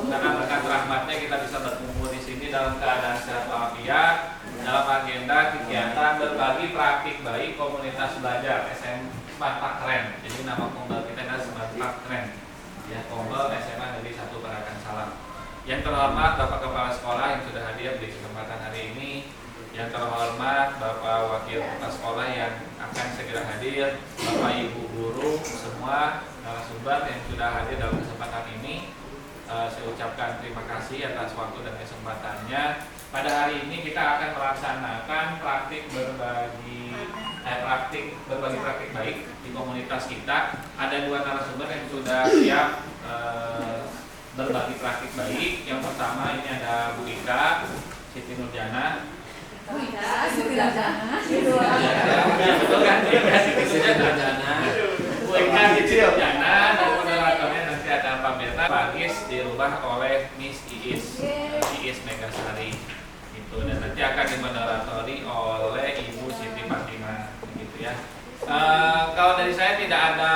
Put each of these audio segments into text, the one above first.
karena berkat rahmatnya kita bisa berkumpul di sini dalam keadaan sehat walafiat dalam agenda kegiatan berbagi praktik baik komunitas belajar Smart Park Keren. Jadi nama kombel kita adalah Smart Park Keren. Ya, kombel SMA Negeri 1 Parakan Salam. Yang terhormat Bapak Kepala Sekolah yang sudah hadir di kesempatan hari ini. Yang terhormat Bapak Wakil Kepala Sekolah yang akan segera hadir, Bapak Ibu guru semua narasumber yang sudah hadir dalam kesempatan ini. Saya ucapkan terima kasih atas waktu dan kesempatannya. Pada hari ini kita akan melaksanakan praktik praktik baik di komunitas kita. Ada 2 narasumber yang sudah siap berbagi praktik baik. Yang pertama ini ada Bu Ika Siti Nurjana. Bu Ika Siti Nurjana. Betul kan? Siti Nurjana. Bu Ika Siti Nurjana dan moderatornya nanti ada Pak Berta. Pak Is dirubah oleh Miss Iis Megasari. Itu dan nanti akan dimoderatori oleh Ibu Siti Fatimah begitu ya. Kalau dari saya tidak ada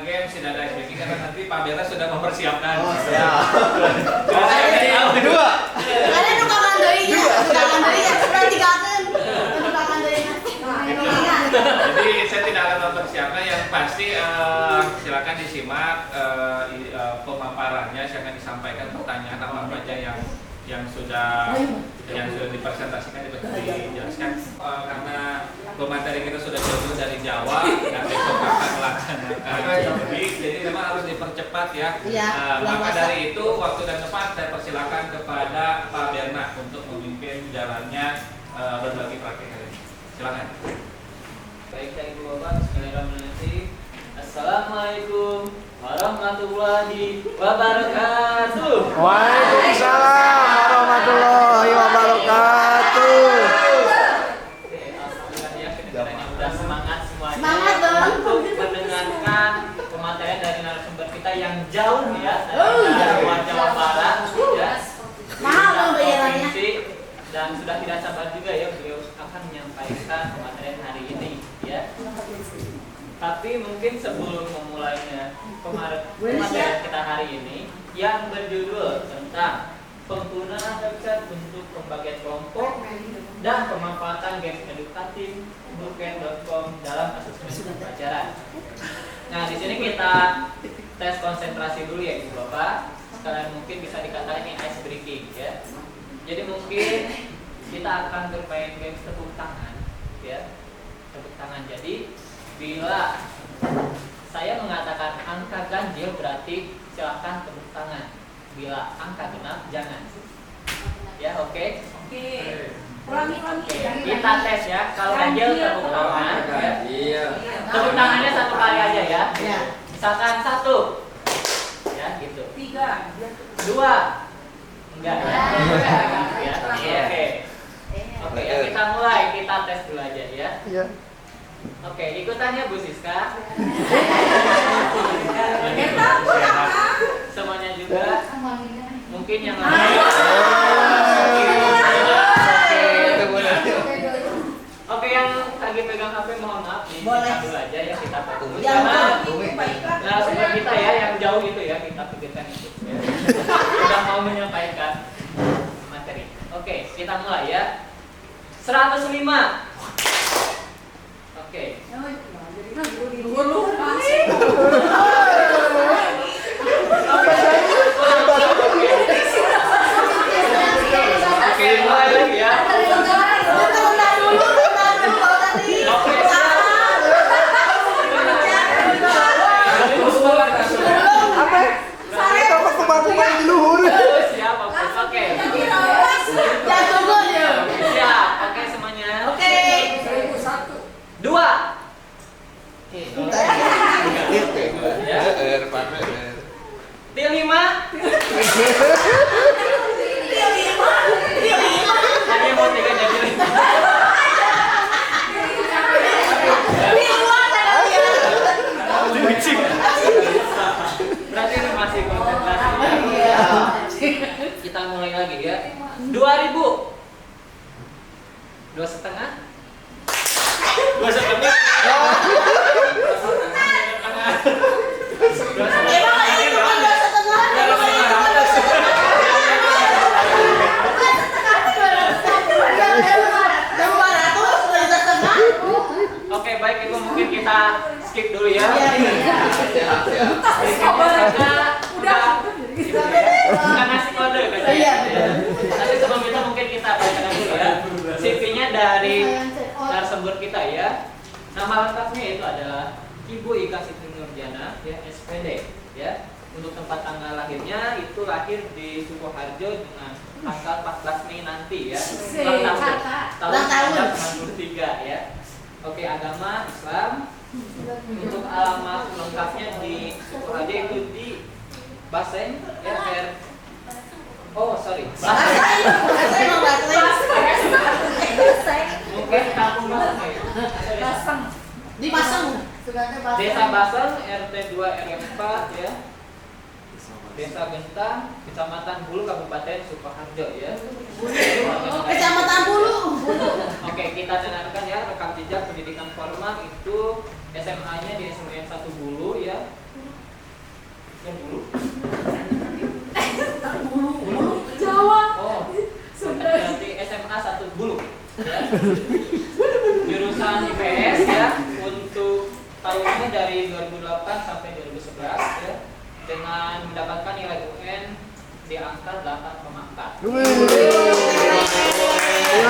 games, tidak ada speaking karena nanti Pak Berta sudah mempersiapkan. Oh, siap. Kedua. Ada tukang andoi ya, sudah digaten. Jadi saya tidak akan mempersiapkan, yang pasti silakan disimak pemaparannya. Saya akan disampaikan pertanyaan apa saja yang sudah dipresentasikan, dijelaskan karena pemateri kita sudah jauh dari Jawa dan besok akan melaksanakan jadi memang harus dipercepat ya. Maka dari itu waktu dan tempat saya persilakan kepada Pak Berna untuk memimpin jalannya berbagi praktik hari ini. Silakan. Baik, Ibu Bapak, bismillahirrahmanirrahim. Assalamualaikum warahmatullahi wabarakatuh. Waalaikumsalam warahmatullahi wabarakatuh. Alhamdulillah ya, kedengarannya udah semangat semuanya. Semangat dong. Untuk mendengarkan pematerian dari narasumber kita yang jauh ya, dari luar Jawa Barat ya. Mahal dong bayarannya. Provinsi, dan sudah tidak sabar juga ya beliau akan menyampaikan pematerian hari ini ya. Tapi mungkin sebelum memulainya pematerian kita hari ini yang berjudul tentang penggunaan website untuk pembagian kelompok dan pemanfaatan games edukatif Booken.com dalam asesmen pelajaran. Nah, di sini kita tes konsentrasi dulu ya Ibu Bapak. Sekalian mungkin bisa dikatakan ini ice breaking ya. Jadi mungkin kita akan bermain games tepuk tangan ya. Tepuk tangan. Jadi bila saya mengatakan angka ganjil berarti silahkan tepuk tangan. Bila angka genap jangan. Ya, oke? Oke. Ulangi. Kita tes ya. Kalau ganjil tepuk tangan. Ya. Iya. Tepuk tangannya 1 kali aja ya. Misalkan 1. Ya, gitu. 3. 2. Enggak ya. Oke. Oke, ya, kita mulai. Kita tes dulu aja ya. Iya. Oke, ikutannya Bu Siska. Semuanya juga. Mungkin yang lain. Oke, yang lagi pegang HP mohon maaf. Boleh. Dulu aja ya kita fokus. Nah, sebelum kita ya yang jauh itu ya kita pikirkan itu. Ya. Sudah mau menyampaikan materi. Oke, kita mulai ya. 105. Oke. Oke, mulai lagi ya. Oke. Apa? Luhur. Siap, oke. Siap, oke semuanya. 2. Til 5. Hanya mau 3 jadi. Berarti ini masih konsentrasi ya. Kita mulai lagi ya. 2000. 2,5. 2,5. Nggak ngasih kode katanya. Iya, Ya. Tapi sebelum itu mungkin kita bacakan dulu ya. CV-nya dari narasumber kita ya. Nama lengkapnya itu adalah Ibu Ika Siti Nurjana, ya SPD, ya. Untuk tempat tanggal lahirnya itu lahir di Sukoharjo dengan tanggal 14 Mei nanti ya. Tahun 1993 ya. Oke, agama Islam. Untuk alamat lengkapnya di Sukoharjo itu di Baseng ya, oh sorry, mungkin kampung Baseng ya. Di Pasang. Desa Baseng, RT 2 RW 4 ya. Desa Gentang, Kecamatan Bulu, Kabupaten Sukoharjo ya. Kecamatan Bulu. Oke, kita dengarkan ya rekam jejak pendidikan formal itu SMA-nya di SMN 1 Bulu ya. Yang Bulu? Jawa. Oh, berarti SMA 1 Bulu ya. Jurusan IPS ya. Untuk tahunnya dari 2008 sampai 2011 ya. Dengan mendapatkan nilai UN di angka 8,4. Luar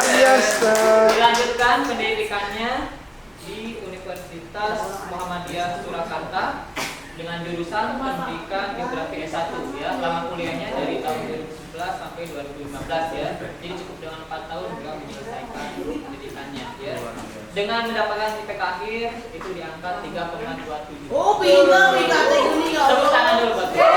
biasa. Dilanjutkan pendidikannya di Universitas Muhammadiyah Surakarta dengan jurusan pendidikan geografi S1 ya. Lama kuliahnya dari tahun 2011 sampai 2015 ya. Jadi cukup dengan 4 tahun beliau menyelesaikan pendidikannya ya. Dengan mendapatkan IPK akhir itu di angka 3,27. Oh, pintar ini ya. Tepuk tangan dulu buat dia.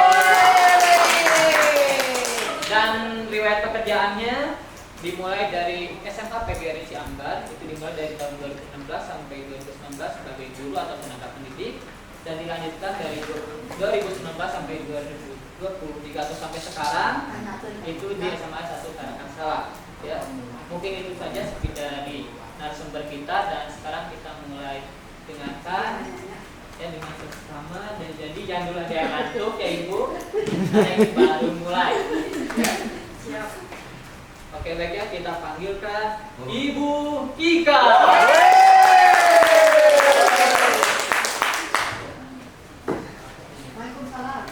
Dan riwayat pekerjaannya dimulai dari SMA PGRI Ciambar, itu dimulai dari tahun 2016 sampai 2019 sebagai guru atau tenaga pendidik, dan dilanjutkan dari 2019 sampai 2023 atau sampai sekarang itu di SMA 1 Tarakan Salak ya. Mungkin itu saja sekedar dari narasumber kita, dan sekarang kita mulai dengarkan ya dengan seksama. Dan jadi jangan dulu ada yang ngantuk ya Ibu, ada yang baru mulai ya. Siap. Oke, baiknya kita panggilkan Ibu Ika. Waalaikumsalam.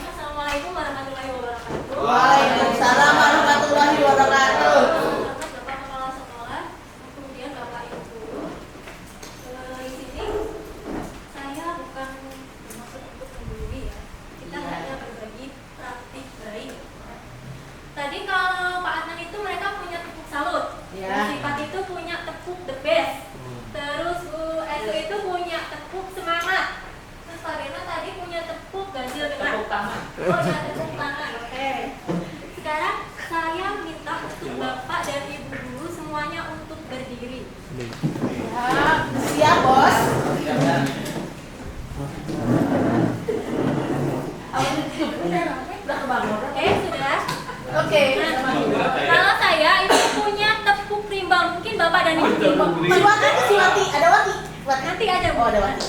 Assalamualaikum warahmatullahi wabarakatuh. Waalaikumsalam warahmatullahi wabarakatuh. Bapak Kepala Sekolah, kemudian Bapak Ibu Guru. Di sini saya bukan bermaksud untuk menggurui ya. Kita hanya berbagi praktik baik. Tadi kalau Pak Adnan itu mereka punya tepuk salut. Ya. Bu Sifat itu punya tepuk the best. Terus Bu Esu itu punya tepuk semangat. Terus Pak Bena tadi punya tepuk ganjil genap. Tepuk tangan. Oh ya, tepuk tangan. Oke. Sekarang saya minta untuk Bapak dan Ibu Guru semuanya untuk berdiri. Ya, siap, Bos. Udah kebangun. Sudah. Oke. Kalau saya itu punya tepuk timbang, mungkin Bapak dan Ibu timbang. Siwati, ada Wati. Nanti ada Bu. Oh, ada Wati.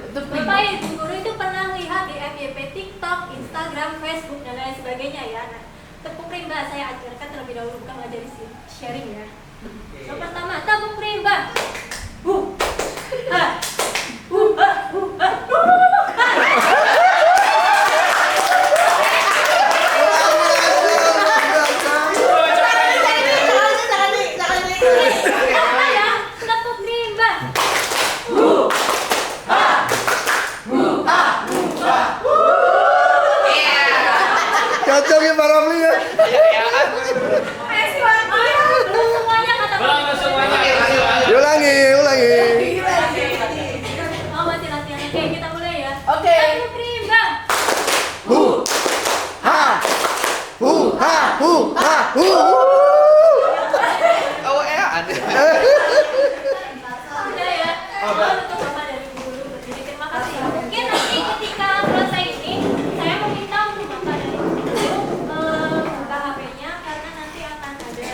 Bapak Ibu Guru itu pernah lihat di FYP TikTok, Instagram, Facebook dan lain sebagainya ya. Nah, tepuk rimba saya ajarkan terlebih dahulu, bukan ngajarin sharing ya. Yang pertama, tepuk rimba. Ha. Ha. Apa ya? Tepuk rimba. Cocok ya Pak Ramli ya. Belum semuanya kata Belum semuanya. Ulangi. Oh, masih latihan. Oke, kita mulai ya. Oke. Tepuk rimba. Hu ha hu ha hu ha hu. Oh ada. Sudah ya. Untuk Bapak dari Ibu Guru berdiri. Terima kasih. Mungkin nanti ketika selesai ini, saya meminta untuk Bapak dari Ibu Guru buka HP-nya, karena nanti akan ada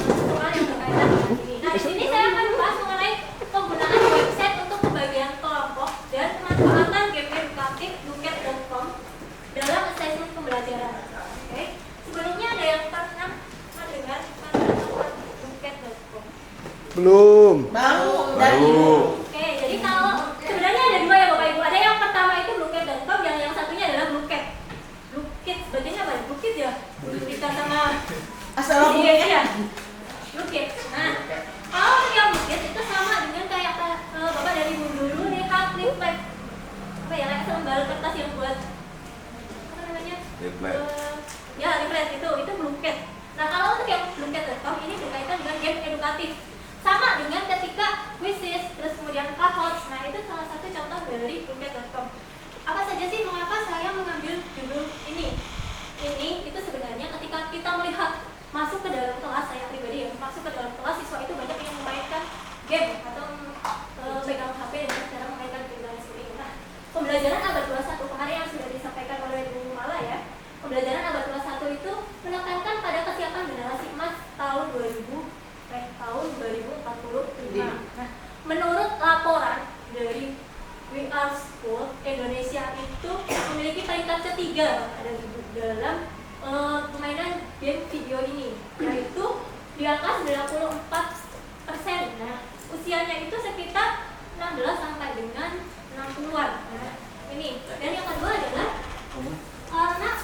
soal yang berkaitan dengan ini. Nah, di sini saya akan membahas mengenai penggunaan website untuk pembagian kelompok dan pemanfaatan game edukatif duket.com dalam asesmen pembelajaran. Oke. Sebelumnya ada yang pernah mendengar manfaat duket.com? Belum. Baru dari Ibu. Oke, jadi kalau sebenarnya ada dua Blue ya. Blue Nah, kalau yang Blue itu sama dengan kayak Bapak dari dulu lihat leaflet. Apa ya, kayak selembar kertas yang buat apa namanya? Leaflet. Ya, leaflet itu Blue. Nah, kalau untuk yang Blue.com ini berkaitan dengan game edukatif. Sama dengan ketika quizzes, terus kemudian Kahoot. Nah, itu salah satu contoh dari Blue.com. Apa saja sih mengapa saya mengambil judul ini? Ini itu sebenarnya ketika kita melihat masuk ke dalam kelas, saya pribadi ya, masuk ke dalam kelas siswa itu banyak yang memainkan game atau pegang HP dengan cara memainkan game dan sebagainya. Nah, pembelajaran abad 21 kemarin yang sudah disampaikan oleh Bu Mala ya. Pembelajaran abad 21 itu menekankan pada kesiapan generasi emas tahun 2045. Nah, menurut laporan dari We Are School, Indonesia itu memiliki peringkat ketiga dalam permainan game video ini, yaitu di angka 94%. Nah, usianya itu sekitar 16 sampai dengan 60-an. Nah, ini. Dan yang kedua adalah karena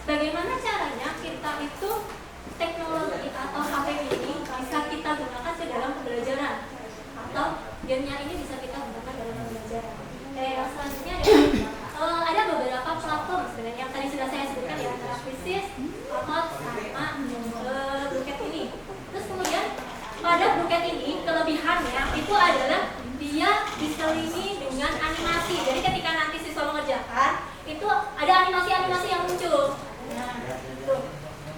bagaimana caranya kita itu teknologi atau HP ini bisa kita gunakan ke dalam pembelajaran, atau gamenya ini bisa kita gunakan dalam pembelajaran. Yang selanjutnya ada beberapa platform sebenarnya yang tadi sudah saya sebutkan ya, antara Quizzes, Kahoot, sama Blue ini. Terus kemudian pada Blue ini kelebihannya itu adalah dia diselingi dengan animasi. Jadi ketika nanti siswa mengerjakan itu ada animasi-animasi yang muncul. Nah, tuh.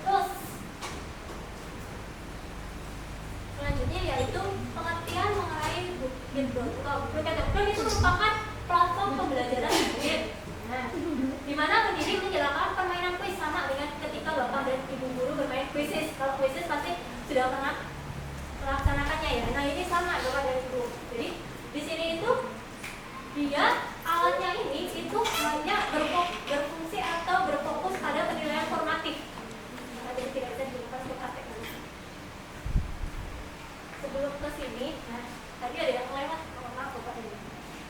Terus selanjutnya yaitu pengertian mengenai Blue.com. Blue.com itu merupakan platform pembelajaran game. Nah, di mana pendidik menjalankan permainan kuis sama dengan ketika bapak dan ibu guru bermain quizzes. Kalau quizzes pasti sudah pernah melaksanakannya ya. Nah, ini sama bapak dan ibu. Jadi di sini itu dia alatnya ini itu hanya berfungsi atau berfokus pada penilaian formatif. Nah, jadi tidak bisa digunakan untuk praktek. Sebelum ke sini, nah tadi ada yang lewat, maaf bapak ini.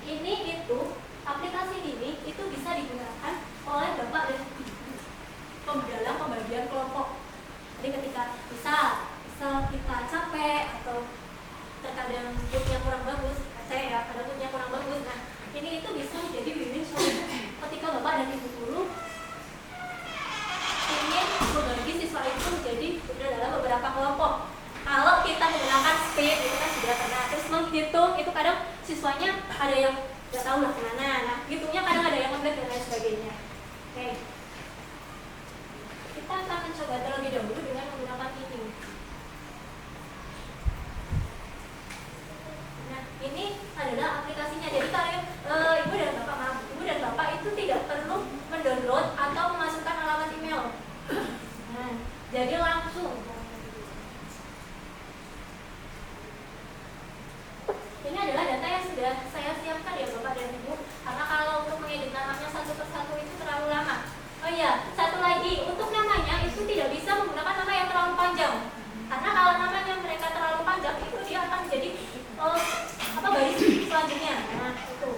Ini itu aplikasi ini itu bisa digunakan oleh bapak dan ibu dalam pembagian kelompok. Jadi ketika bisa kita capek atau terkadang moodnya kurang bagus, saya ya pada moodnya kurang bagus. Nah, ini itu bisa menjadi win-win solution ketika bapak dan ibu guru ingin membagi siswa itu menjadi dalam beberapa kelompok. Kalau kita menggunakan speed itu kan sudah pernah, terus menghitung itu kadang siswanya ada yang nggak tahu lah kemana. Nah, hitungnya kadang ada yang ngeblank dan lain sebagainya. Oke, kita akan mencoba terlebih dahulu dengan menggunakan ini. Nah, ini adalah aplikasinya. Jadi kalian ibu dan bapak itu tidak perlu mendownload atau memasukkan alamat email. Nah, jadi langsung. Ini adalah data yang sudah saya siapkan ya bapak dan ibu. Karena kalau untuk mengedit namanya satu persatu itu terlalu lama. Oh iya, satu lagi untuk namanya itu tidak bisa menggunakan nama yang terlalu panjang. Karena kalau namanya mereka terlalu panjang itu dia akan menjadi baris selanjutnya. Nah, itu.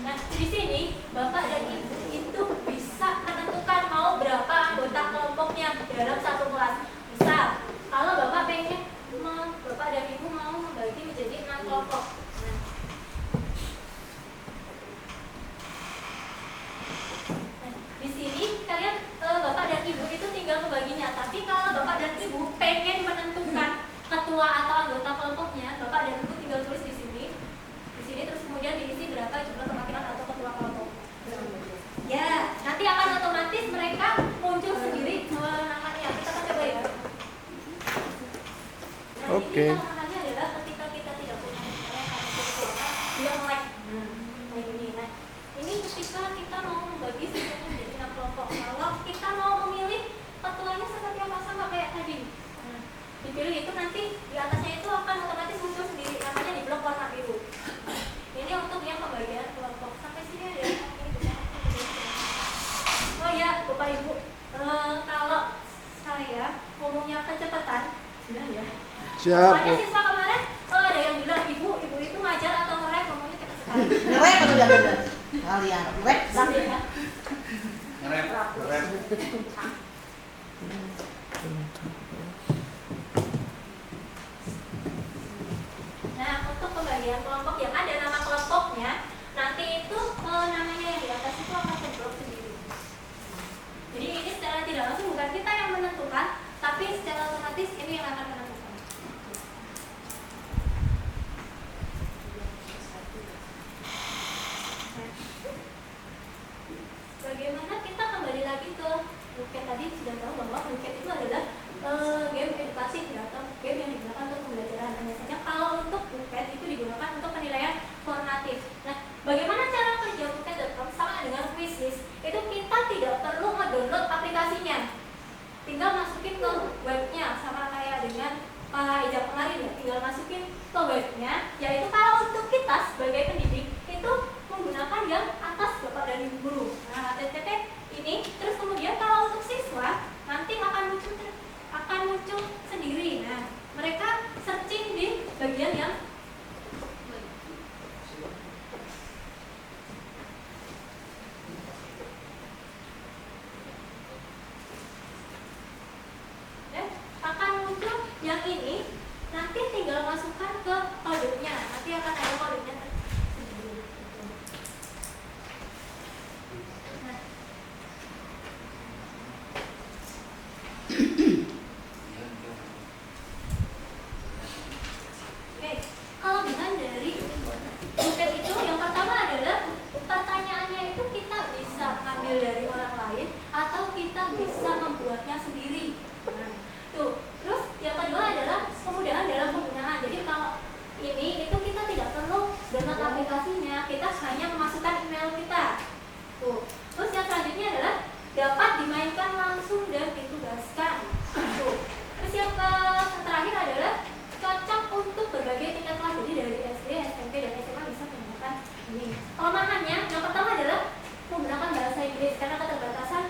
Nah, di sini bapak dan ibu itu bisa menentukan mau berapa anggota kelompoknya dalam satu kelas. Misal, kalau bapak pengen bapak dan ibu mau membagi menjadi 6 kelompok. Nah, di sini kalian bapak dan ibu itu tinggal membaginya. Tapi kalau bapak dan ibu pengen menentukan ketua atau anggota kelompoknya, bapak dan ibu tinggal tulis di sini. Di sini terus kemudian diisi berapa jumlah perwakilan atau ketua kelompok. Ya, nanti akan otomatis mereka muncul sendiri namanya. Kita akan coba ya. Nah, Oke. ini tantangannya adalah ketika kita tidak punya dia melek. Kayak gini. Nah, ini ketika kita mau membagi siswanya menjadi 6 kelompok. Kalau kita mau memilih ketuanya seperti apa sama kayak tadi. Nah, dipilih itu nanti di atasnya itu akan otomatis muncul sendiri namanya di blok warna biru. Ini untuk yang pembagian kelompok. Sampai sini ada yang oh ya, Bapak Ibu, kalau saya ngomongnya kecepatan, sudah ya. Siap. Soalnya siswa kemarin, ada yang bilang ibu itu ngajar atau ngerem ngomongnya cepet sekali. Ngerem atau jangan? Kalian rap sampai ya. Ngerem. Nah, untuk pembagian kelompok yang ada nama kelompoknya, nanti itu namanya yang di atas itu akan terblok sendiri. Jadi ini secara tidak langsung bukan kita yang menentukan, tapi secara otomatis ini yang akan menentukan. Bagaimana kita kembali lagi ke buket tadi sudah tahu bahwa buket itu adalah game edukasi ya, atau game yang digunakan untuk pembelajaran. Biasanya kalau untuk buket itu digunakan untuk penilaian formatif. Nah, bagaimana cara kerja buket.com sama dengan Quizizz? Itu kita tidak perlu nge-download aplikasinya, tinggal masukin ke webnya, sama kayak dengan Pak Ijab kemarin ya, tinggal masukin ke webnya. Yaitu kalau untuk kita sebagai pendidik itu menggunakan yang atas Bapak dan Ibu guru. Nah, HTTP ini, terus kemudian kalau untuk siswa nanti akan muncul sendiri. Nah, mereka searching di bagian yang akan muncul yang ini, nanti tinggal masukkan ke kodenya, nanti akan ada kodenya sendiri. Nah, oke, kelebihan dari buket itu yang pertama adalah pertanyaannya itu kita bisa ambil dari orang lain atau kita bisa membuatnya sendiri. Nah, tuh. Terus yang kedua adalah kemudahan dalam penggunaan. Jadi kalau ini itu kita tidak perlu download aplikasinya, kita hanya memasukkan email kita. Tuh. Terus yang selanjutnya adalah dapat dimainkan langsung dan ditugaskan. Tuh. Terus yang terakhir adalah cocok untuk berbagai tingkat kelas. Jadi dari SD, SMP, dan SMA bisa menggunakan ini. Kelemahannya yang pertama adalah menggunakan bahasa Inggris karena keterbatasan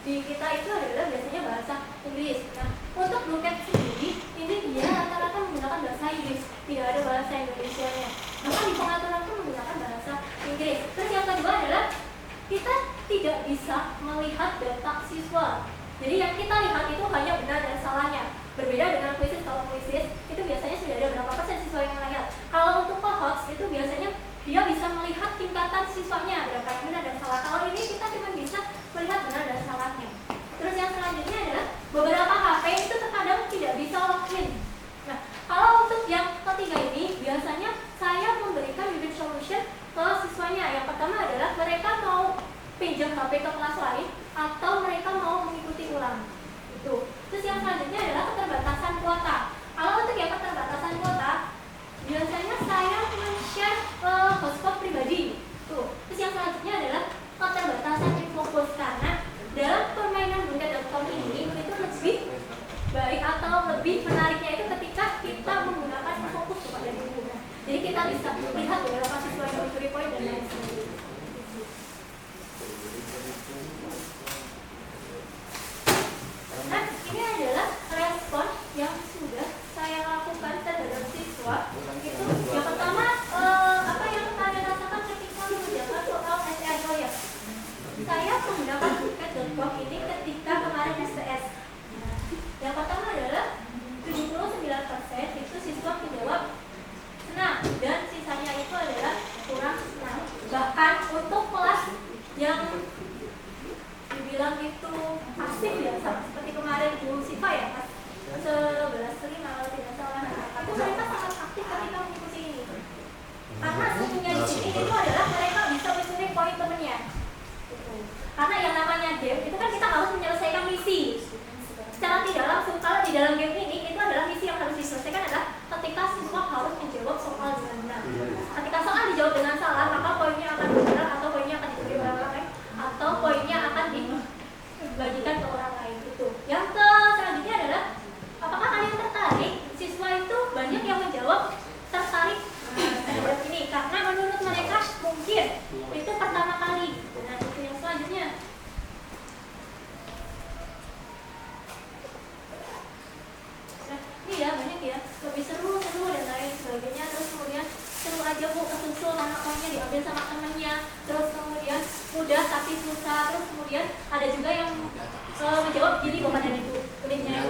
di kita itu adalah biasanya bahasa Inggris. Nah, untuk buket sendiri ini dia rata-rata menggunakan bahasa Inggris, tidak ada bahasa Indonesianya. Maka di pengaturan pun menggunakan bahasa Inggris. Terus yang kedua adalah kita tidak bisa melihat data siswa. Jadi yang kita lihat itu hanya benar dan salahnya. Berbeda dengan Quizizz, kalau Quizizz itu biasanya sudah ada berapa persen siswa yang lihat. Kalau untuk Cohots itu biasanya dia bisa melihat tingkatan siswanya berapa yang benar dan salah. Kalau ini kita cuma bisa melihat benar dan salahnya. Terus yang selanjutnya adalah beberapa HP itu terkadang tidak bisa login. Nah, kalau untuk yang ketiga ini biasanya saya memberikan bibit solution ke siswanya. Yang pertama adalah mereka mau pinjam HP ke kelas lain atau mereka mau mengikuti ulang. Itu. Terus yang selanjutnya adalah keterbatasan kuota. Kalau untuk yang keterbatasan kuota biasanya saya men-share hotspot pribadi. Tuh. Terus yang selanjutnya adalah keterbatasan infocus karena dalam permainan buket.com ini itu lebih baik atau lebih menariknya itu ketika kita menggunakan infocus kepada guru. Jadi kita bisa lihat beberapa siswa yang mencuri poin dan lain sebagainya. Nah, ini adalah respon yang sudah saya lakukan terhadap siswa. Itu yang pertama apa yang saya rasakan ketika mengerjakan soal SPSO ya. Saya menggunakan buket.com ini ketika kemarin SPS. Yang pertama adalah 79% itu siswa menjawab senang dan sisanya itu adalah kurang senang. Bahkan untuk kelas yang dibilang itu aktif ya, seperti kemarin Bu Siva ya, Mas 11.5 kalau tidak salah. Itu mereka sangat aktif ketika mengikuti ini. Karena sesungguhnya di sini itu adalah mereka bisa mencuri poin temennya. Karena yang namanya game itu kan kita harus menyelesaikan misi. Secara tidak langsung kalau di dalam game ini itu adalah misi yang harus diselesaikan adalah ketika siswa harus menjawab soal dengan benar. Ketika soal dijawab dengan salah maka poinnya akan benar atau poinnya akan diberi orang lain atau poinnya akan dibagikan ke orang lain itu. Yang selanjutnya adalah apakah kalian tertarik? Siswa itu banyak yang menjawab tertarik terhadap ini karena menurut mereka mungkin itu pertama kali. Nah, itu yang selanjutnya. Nah, ini ya banyak ya, lebih seru dan lain sebagainya. Terus kemudian seru aja Bu kesusul karena poinnya diambil sama temennya. Terus kemudian kemudian ada juga yang menjawab gini Bapak dan Ibu, tulisnya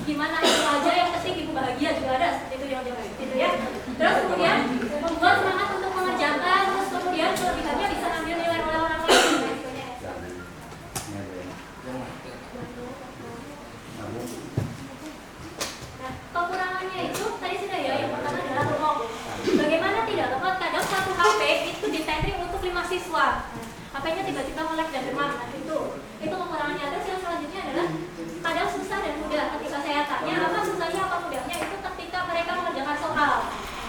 gimana ibu aja yang penting ibu bahagia juga ada seperti itu yang jawab gitu ya. Terus kemudian membuat semangat untuk mengerjakan, terus kemudian kelebihannya bisa ambil nilai oleh orang lain dan sebagainya. Nah, kekurangannya itu tadi sudah ya, yang pertama adalah lemot. Bagaimana tidak lemot? Kadang satu HP itu ditending untuk 5 siswa. HP-nya tiba-tiba melek dan demam. Nah, itu kekurangannya. Terus yang selanjutnya adalah kadang susah dan mudah. Ketika saya tanya apa susahnya apa mudahnya, itu ketika mereka mengerjakan soal.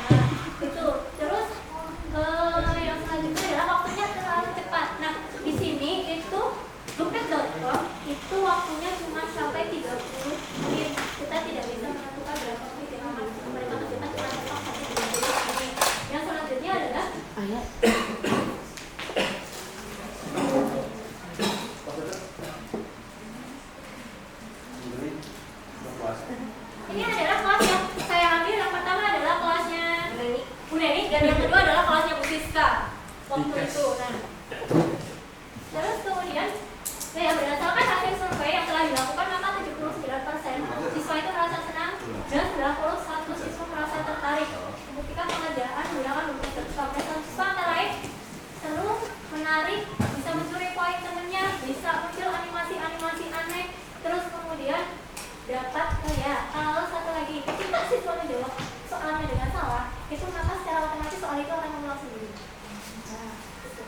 Nah, itu. Terus yang selanjutnya adalah waktunya terlalu cepat. Nah, di sini itu Bluepad.com itu waktunya cuma sampai 30 menit. Kita tidak bisa menentukan berapa menit yang akan mereka kerjakan cuma sampai 30 menit. Yang selanjutnya adalah ini adalah kelas yang saya ambil. Yang pertama adalah kelasnya Bu Neni dan yang kedua adalah kelasnya Bu Siska waktu itu. Nah, terus kemudian ya berdasarkan hasil survei yang telah dilakukan, maka 79% siswa itu merasa senang dan 91 siswa merasa tertarik ketika pengerjaan menggunakan Bluepad. Siswa antara lain seru, menarik, bisa mencuri poin temennya, bisa muncul animasi-animasi aneh, terus kemudian dapat kalau satu lagi ketika siswa menjawab soalnya dengan salah, itu maka secara otomatis soal itu akan mengulang sendiri. Nah, itu.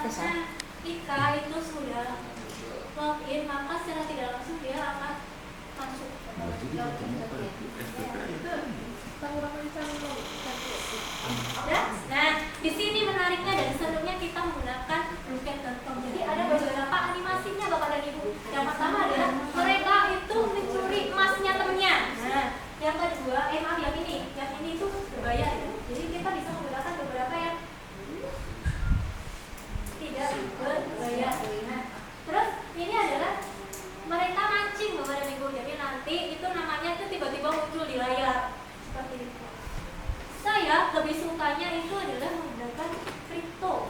Karena Ika itu sudah login, maka secara tidak langsung dia akan masuk. Nah, di sini menariknya dan serunya kita menggunakan Bluepad.com. Jadi ada beberapa animasinya Bapak dan Ibu. Yang pertama adalah mereka itu mencuri emasnya temennya. Nah, yang kedua, yang ini itu berbayar. Jadi kita bisa menggunakan beberapa yang tidak berbayar. Nah, terus ini adalah mereka mancing Bapak dan Ibu. Jadi nanti itu namanya itu tiba-tiba muncul di layar seperti itu. Saya lebih sukanya itu adalah menggunakan kripto.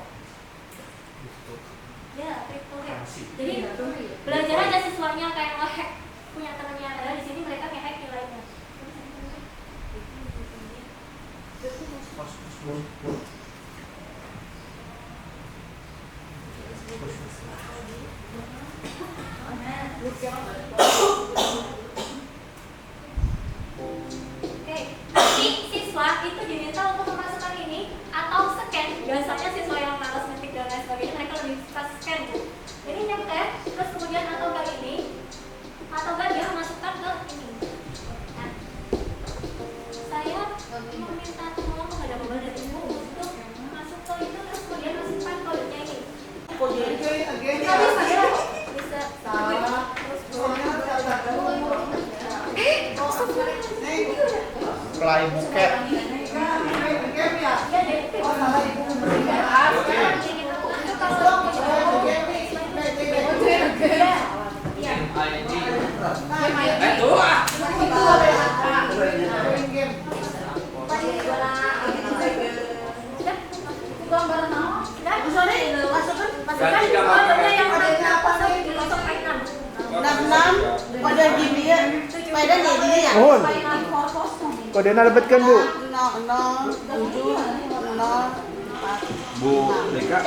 Ya, kripto ya. Jadi belajar aja siswanya kayak nge-hack punya temannya. Ada di sini mereka nge-hack nilainya. Oke, nanti siswa itu diminta untuk memasukkan ini atau scan. Biasanya siswa yang malas ngetik dan lain sebagainya, mereka lebih suka scan. Jadi nyetek, terus kemudian atau enggak ini, atau enggak dia memasukkan ke ini. Nah, saya meminta tolong kepada Bapak dan Ibu untuk masuk ke itu, terus kemudian masukkan kodenya ini. Bisa Pelai buket. Pada gini ya, pada gini ya. Mohon. Kodenya dapatkan Bu. 00704. Bu Ika,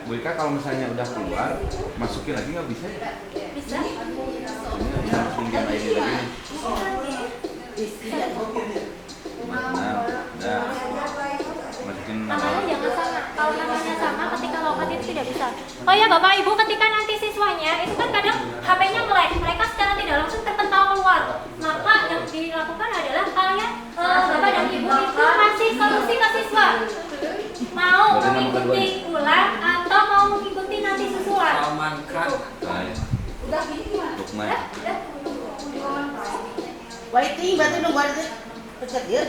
Bu Ika kalau misalnya udah keluar, masukin lagi nggak bisa ya? Bisa. Ini harus pinjam ID lagi nih. Nah, udah. Masukin Namanya jangan sama. Kalau namanya sama, ketika login itu tidak bisa. Oh ya Bapak Ibu, ketika nanti siswanya itu kan kadang HP-nya melek, mereka secara tidak langsung terpental keluar. Maka yang dilakukan adalah kalian Bapak dan Ibu itu kasih solusi ke siswa. Mau mengikuti ulang atau mau mengikuti nanti susulan. Amankan. Udah gini mah. untuk naik. Waiting berarti nunggu ada pencet dia.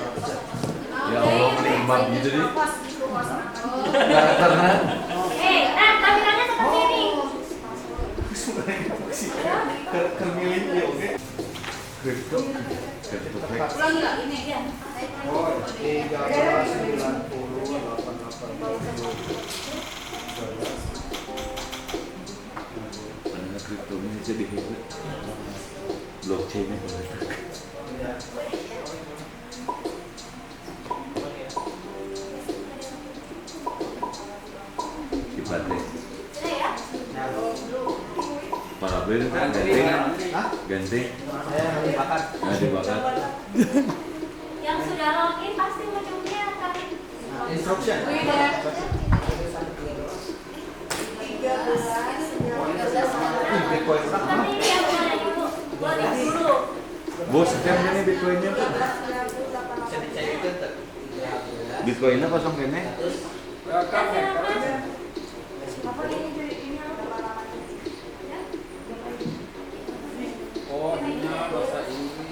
Ya Allah, nikmat gitu nih. Karena Nah tampilannya seperti ini. kermilih ya oke. Kripto. Ulang nggak ini? Iya. Oh, 1390. Padahal kripto ini jadi hebat. Blockchain-nya meledak. Sifatnya. Sudah ya? Para beli kan ganti. Hah? Ganti. Saya dibakar. Nggak dibakar. Yang sudah login pasti ujungnya akan Instruction. Bitcoin berapa? seperti ini ya, boleh dulu. Boleh dulu. Bos, sekian ini Bitcoin-nya. Bisa dicairin tuh. Bitcoin-nya kosong kene. Apa ini jadi ini apa? Ya? Oh, ini bahasa Inggris.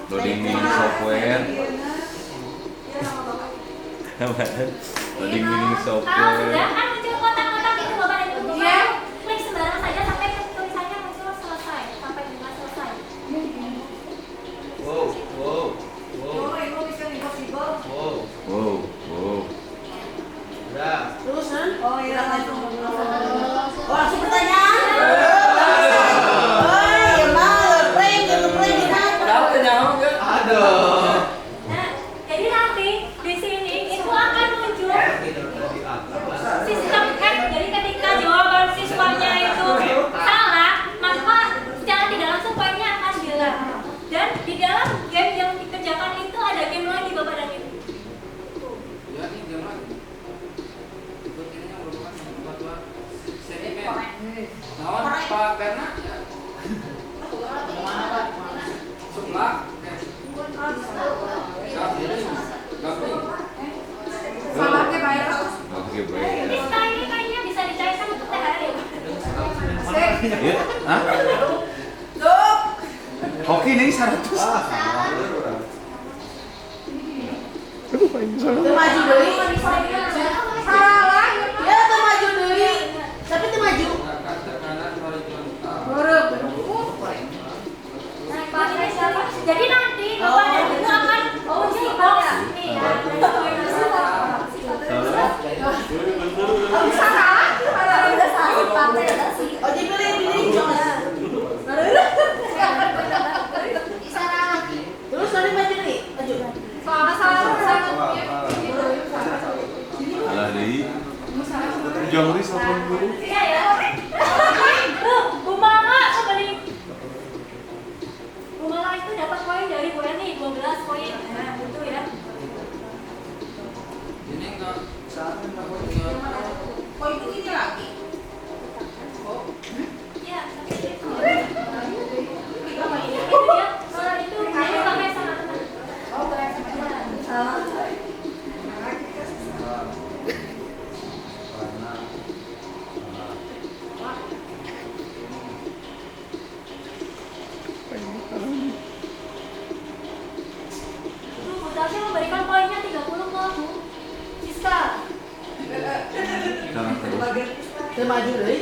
Loading meaning software. Loading meaning Kalau software. sudah kan muncul kotak-kotak itu Bapak dan Ibu. Iya. Klik sembarang saja sampai tulisannya muncul selesai, sampai jumlah selesai. Wow, wow, wow, wow. Wow, wow. Udah. Terus kan? Oh iya. Oh langsung pertanyaan. Oh iya mah, prank gitu prank gitu. Aduh. Nah, jadi nanti di sini itu akan muncul sistem kan. Jadi ketika jawaban siswanya itu salah, maka secara tidak langsung poinnya akan hilang. Dan di dalam game yang dikerjakan itu ada game lagi Bapak dan Ibu. Ya, ini jangan. Ikut ini yang merupakan bantuan sedimen. Naon Pak Berna? Mana Pak? Suplak. Gabung. Salahnya bayar. Oke, baik. Ini sekarang ini kayaknya bisa dicairkan untuk THR ya. Ya, hah? Tuh. Oke, nih 100. Tuh maju deui. Salah. Ya tuh maju deui. Tapi tuh maju. Tekanan horizontal. Buruk. Jadi nanti Bapak dan Ibu akan uji box nih ya. Oh dipilih Jos. Terus nanti maju nih. Maju. Alah deui. Jongri 80. Iya ya. Tuh, Bu Mama sebeli. Bu Mama itu dapat poin dari Bu Eni 12 poin. Nah, itu ya. Ini enggak Oh itu ini lagi. Iya, tapi itu. Itu dia. Soal itu dia pakai sama teman. Oh kayak sama. Itu Bu Tasya memberikan poinnya 30 ke Bu Siska. Jangan terus. Tuh maju deui.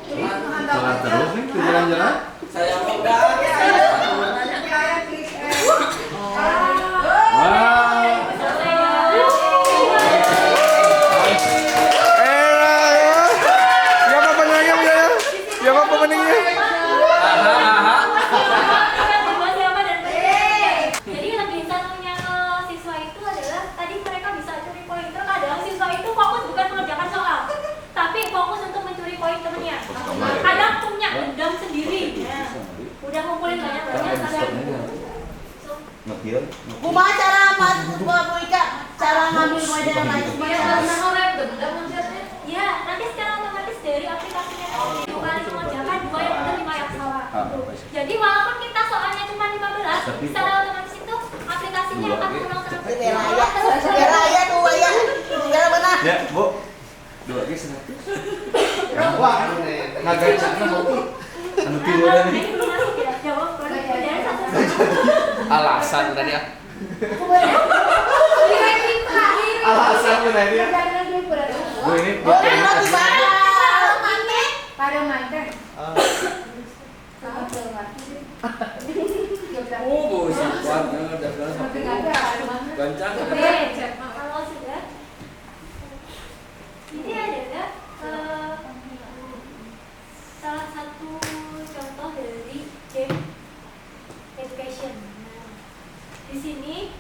Jangan terus nih ke jalan-jalan. Saya udah. Wah. Selesai ya. Siapa pemenangnya ya? Siapa pemenangnya? Jadi lebih serunya siswa itu adalah tadi mereka bisa curi poin. Terkadang siswa itu fokus bukan mengerjakan soal, tapi fokus untuk mencuri poin temennya. Kadang punya dendam sendiri. Ya. Udah ngumpulin banyak-banyak kadang. Ngekil. Kumaha cara masuk Bu Ika? Cara ngambil pelajaran lain Ya, nanti secara otomatis dari aplikasinya tadi 2 kali mengerjakan 2 yang benar 5 yang salah. Jadi walaupun kita soalnya cuma 15, secara otomatis itu aplikasinya akan mengulang terus. Biar raya tuh ya. Biar benar. Ya, Bu. 2 ge 100. Wah, ngagacana mau. Anu tiluran Nah, nih. ini masuk ya, jawab pelajaran satu. Alasan tadi ya. Alasan benar ini. Bu ini Oh, ini roti bakar. Pada mantan. Oh, bosan banget. Udah bilang gancang. Kalau sudah, ini adalah salah satu contoh dari game education. Nah, di sini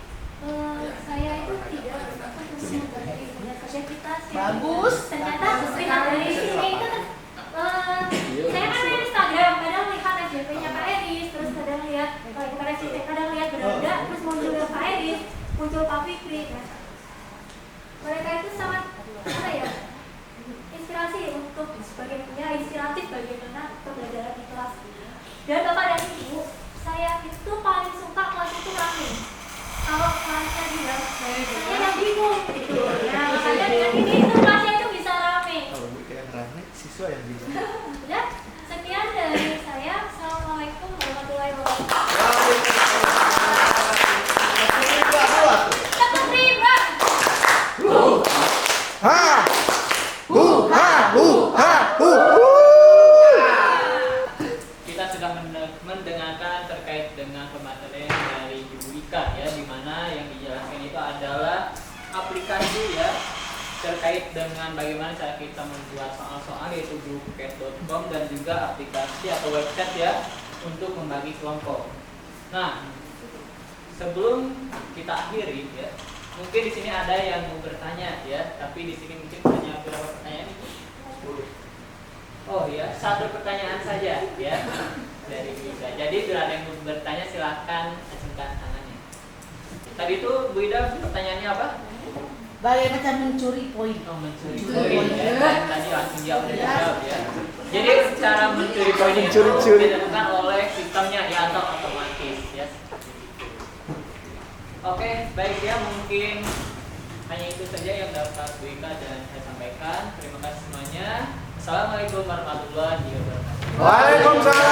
saya itu tidak bermaksud untuk memberi kreativitas yang Bagus. ternyata lihat dari sini itu saya kan main Instagram, kadang lihat FYP-nya Pak Eris, terus kadang lihat kadang lihat beranda, terus muncul Pak Eris, muncul Pak Fikri. Nah, mereka itu sangat apa ya, inspirasi untuk inspiratif bagaimana pembelajaran di kelas. Dan Bapak dan Ibu, saya itu paling suka kelas itu rame. Kalau kelasnya tidak, saya yang bingung gitu. Nah, makanya dengan ini itu kelasnya itu bisa rame. Kalau Bu kayak rame, siswa yang bingung. Ya, sekian dari saya. Assalamualaikum warahmatullahi wabarakatuh. Cepat terima. Ha! Kita sudah mendengarkan terkait dengan pematerian dari Ibu Ika ya, di mana yang dijelaskan itu adalah aplikasi ya terkait dengan bagaimana cara kita membuat soal-soal, yaitu grup.com dan juga aplikasi atau website ya untuk membagi kelompok. Nah, sebelum kita akhiri ya, mungkin di sini ada yang mau bertanya ya, tapi di sini mungkin hanya beberapa pertanyaan. Oh ya, satu pertanyaan saja ya dari Ida. Jadi bila ada yang mau bertanya silahkan acungkan tangannya. Tadi itu Bu Ida pertanyaannya apa? Bagaimana mencuri poin? Oh, mencuri poin ya. Tadi langsung jawab ya. Jadi cara mencuri poin itu dilakukan oleh sistemnya ya atau otomatis ya. Oke, baik ya, mungkin hanya itu saja yang dapat Bu Ika dan saya sampaikan. Terima kasih semuanya. Assalamualaikum warahmatullahi wabarakatuh. Waalaikumsalam.